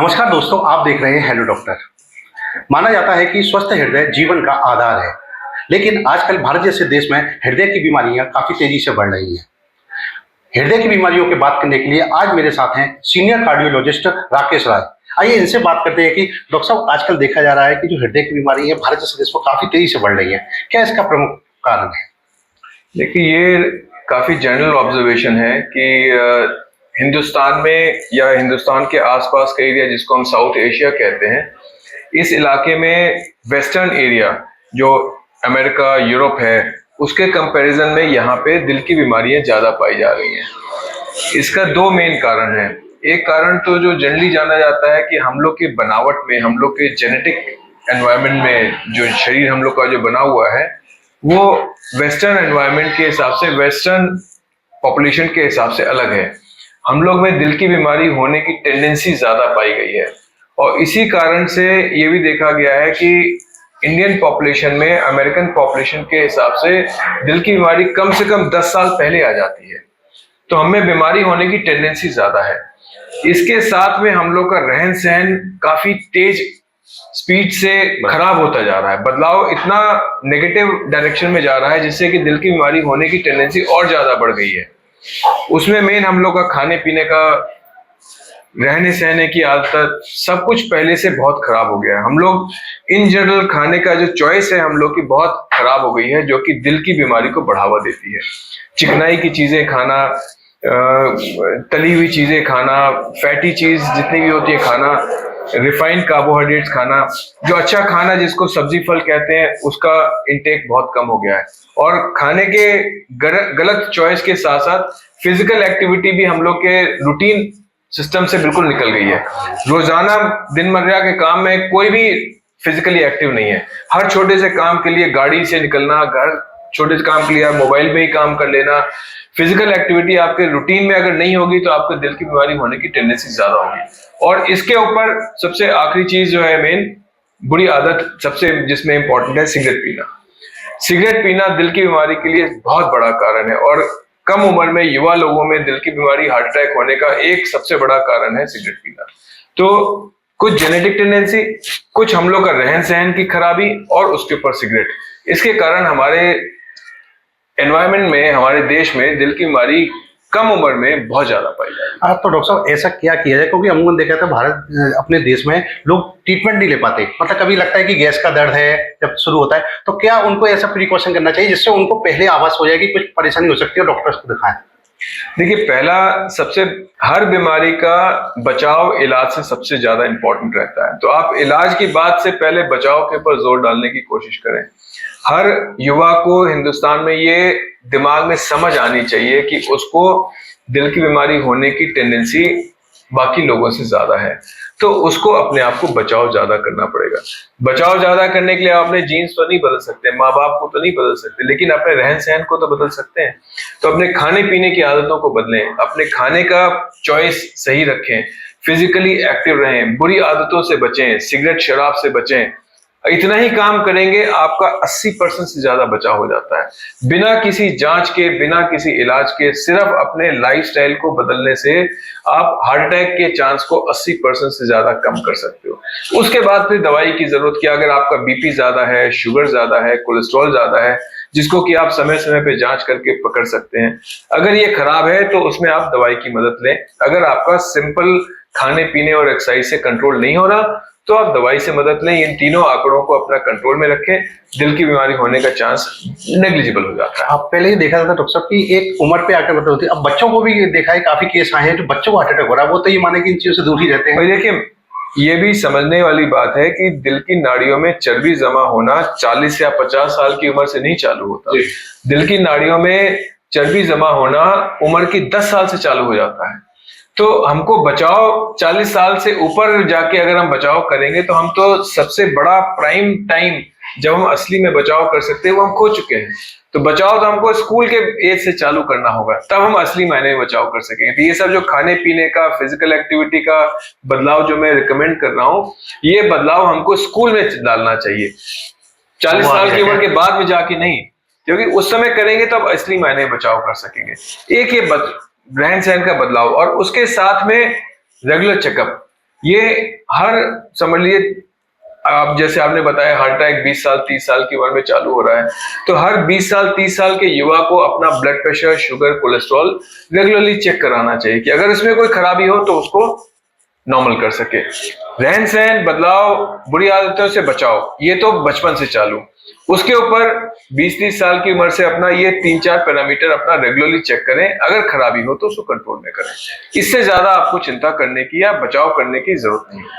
नमस्कार दोस्तों, आप देख रहे हैं हेलो डॉक्टर। माना जाता है कि स्वस्थ हृदय जीवन का आधार है, लेकिन आजकल भारत जैसे देश में हृदय की बीमारियां काफी तेजी से बढ़ रही हैं। हृदय की बीमारियों की बात करने के लिए आज मेरे साथ हैं सीनियर कार्डियोलॉजिस्ट राकेश राय। आइए इनसे बात करते हैं कि डॉक्टर साहब, आजकल देखा जा रहा है कि जो हृदय की बीमारी है भारत जैसे देश में काफी तेजी से बढ़ रही है, क्या इसका प्रमुख कारण है? देखिए, ये काफी जनरल ऑब्जर्वेशन है कि हिंदुस्तान में या हिंदुस्तान के आसपास का एरिया जिसको हम साउथ एशिया कहते हैं, इस इलाके में वेस्टर्न एरिया जो अमेरिका यूरोप है उसके कंपैरिजन में यहाँ पे दिल की बीमारियां ज़्यादा पाई जा रही हैं। इसका दो मेन कारण है। एक कारण तो जो जनरली जाना जाता है कि हम लोग की बनावट में, हम लोग के जेनेटिक एनवायरनमेंट में जो शरीर हम लोग का जो बना हुआ है वो वेस्टर्न एनवायरनमेंट के हिसाब से, वेस्टर्न पॉपुलेशन के हिसाब से अलग है। हम लोग में दिल की बीमारी होने की टेंडेंसी ज्यादा पाई गई है और इसी कारण से ये भी देखा गया है कि इंडियन पॉपुलेशन में अमेरिकन पॉपुलेशन के हिसाब से दिल की बीमारी कम से कम 10 साल पहले आ जाती है। तो हमें बीमारी होने की टेंडेंसी ज्यादा है। इसके साथ में हम लोग का रहन सहन काफी तेज स्पीड से खराब होता जा रहा है। बदलाव इतना नेगेटिव डायरेक्शन में जा रहा है जिससे कि दिल की बीमारी होने की टेंडेंसी और ज्यादा बढ़ गई है। उसमें मेन हम लोग का खाने पीने का, रहने सहने की आदत, सब कुछ पहले से बहुत खराब हो गया है। हम लोग इन जनरल खाने का जो चॉइस है हम लोग की बहुत खराब हो गई है, जो कि दिल की बीमारी को बढ़ावा देती है। चिकनाई की चीजें खाना, तली हुई चीजें खाना, फैटी चीज जितनी भी होती है खाना, रिफाइंड कार्बोहाइड्रेट्स खाना, जो अच्छा खाना जिसको सब्जी फल कहते हैं उसका इंटेक बहुत कम हो गया है। और खाने के गलत चॉइस के साथ साथ फिजिकल एक्टिविटी भी हम लोग के रूटीन सिस्टम से बिल्कुल निकल गई है। रोजाना दिनमर्रा के काम में कोई भी फिजिकली एक्टिव नहीं है। हर छोटे से काम के लिए गाड़ी से निकलना, घर छोटे से काम के लिए मोबाइल में ही काम कर लेना। फिजिकल एक्टिविटी आपके रूटीन में अगर नहीं होगी तो आपको दिल की बीमारी होने की टेंडेंसी ज्यादा होगी। और इसके ऊपर सबसे आखिरी चीज जो है, मेन बुरी आदत सबसे जिसमें इंपॉर्टेंट है, सिगरेट पीना। सिगरेट पीना दिल की बीमारी के लिए बहुत बड़ा कारण है और कम उम्र में युवा लोगों में दिल की बीमारी, हार्ट अटैक होने का एक सबसे बड़ा कारण है सिगरेट पीना। तो कुछ जेनेटिक टेंडेंसी, कुछ हम लोग का रहन सहन की खराबी और उसके ऊपर सिगरेट, इसके कारण हमारे एनवायरनमेंट में, हमारे देश में दिल की बीमारी कम उम्र में बहुत ज्यादा पाई जाती है। तो डॉक्टर साहब, ऐसा क्या किया जाए? क्योंकि अमूमन देखा था भारत अपने देश में लोग ट्रीटमेंट नहीं ले पाते। मतलब कभी लगता है कि गैस का दर्द है जब शुरू होता है, तो क्या उनको ऐसा प्रिकॉशन करना चाहिए जिससे उनको पहले आभास हो जाए कि कुछ परेशानी हो सकती है, डॉक्टर को दिखाएं? देखिए, पहला सबसे, हर बीमारी का बचाव इलाज से सबसे ज्यादा इंपॉर्टेंट रहता है। तो आप इलाज की बात से पहले बचाव के ऊपर जोर डालने की कोशिश करें। हर युवा को हिंदुस्तान में ये दिमाग में समझ आनी चाहिए कि उसको दिल की बीमारी होने की टेंडेंसी बाकी लोगों से ज्यादा है, तो उसको अपने आप को बचाव ज्यादा करना पड़ेगा। बचाव ज्यादा करने के लिए आप अपने जीन्स तो नहीं बदल सकते, माँ बाप को तो नहीं बदल सकते, लेकिन अपने रहन सहन को तो बदल सकते हैं। तो अपने खाने पीने की आदतों को बदलें, अपने खाने का चॉइस सही रखें, फिजिकली एक्टिव रहें, बुरी आदतों से बचें, सिगरेट शराब से बचें। इतना ही काम करेंगे आपका 80% से ज्यादा बचाव हो जाता है। बिना किसी जांच के, बिना किसी इलाज के, सिर्फ अपने लाइफस्टाइल को बदलने से आप हार्ट अटैक के चांस को 80% से ज्यादा कम कर सकते हो। उसके बाद फिर दवाई की जरूरत क्या, अगर आपका बीपी ज्यादा है, शुगर ज्यादा है, कोलेस्ट्रॉल ज्यादा है, जिसको कि आप समय समय पे जांच करके पकड़ सकते हैं, अगर ये खराब है तो उसमें आप दवाई की मदद लें। अगर आपका सिंपल खाने पीने और एक्सरसाइज से कंट्रोल नहीं हो रहा तो आप दवाई से मदद लें। इन तीनों आंकड़ों को अपना कंट्रोल में रखें, दिल की बीमारी होने का चांस नेग्लिजिबल हो जाता है। आप पहले ही देखा था डॉक्टर साहब कि एक उम्र पे आकर मतलब होती है। अब बच्चों को भी देखा है, काफी केस आए हैं जो बच्चों को हार्ट अटैक हो रहा है, वो तो ये माने कि इन चीजों से दूर ही रहते हैं। देखिए, ये भी समझने वाली बात है कि दिल की नाड़ियों में चर्बी जमा होना 40 या 50 साल की उम्र से नहीं चालू होता। दिल की नाड़ियों में चर्बी जमा होना उम्र की 10 साल से चालू हो जाता है। तो हमको बचाव 40 साल से ऊपर जाके अगर हम बचाव करेंगे तो हम तो सबसे बड़ा प्राइम टाइम जब हम असली में बचाव कर सकते हैं वो हम खो चुके हैं। तो बचाव तो हमको स्कूल के एज से चालू करना होगा, तब हम असली मायने में बचाव कर सकेंगे। तो ये सब जो खाने पीने का, फिजिकल एक्टिविटी का बदलाव जो मैं रिकमेंड कर रहा हूँ, ये बदलाव हमको स्कूल में डालना चाहिए, 40 साल की उम्र के बाद में जाके नहीं, क्योंकि उस समय करेंगे तो अब असली मायने में बचाव कर सकेंगे। एक ये रहन सहन का बदलाव और उसके साथ में रेगुलर चेकअप। ये हर, समझ लीजिए, आप जैसे आपने बताया हार्ट अटैक 20 साल 30 साल की उम्र में चालू हो रहा है, तो हर 20 साल 30 साल के युवा को अपना blood pressure, sugar, cholesterol regularly check कराना चाहिए कि अगर इसमें कोई खराबी हो तो उसको नॉर्मल कर सके। रहन सहन बदलाव, बुरी आदतों से बचाओ, ये तो बचपन से चालू। उसके ऊपर 20-30 साल की उम्र से अपना ये 3-4 पैरामीटर अपना रेगुलरली चेक करें, अगर खराबी हो तो उसको कंट्रोल में करें। इससे ज्यादा आपको चिंता करने की या बचाव करने की जरूरत नहीं है।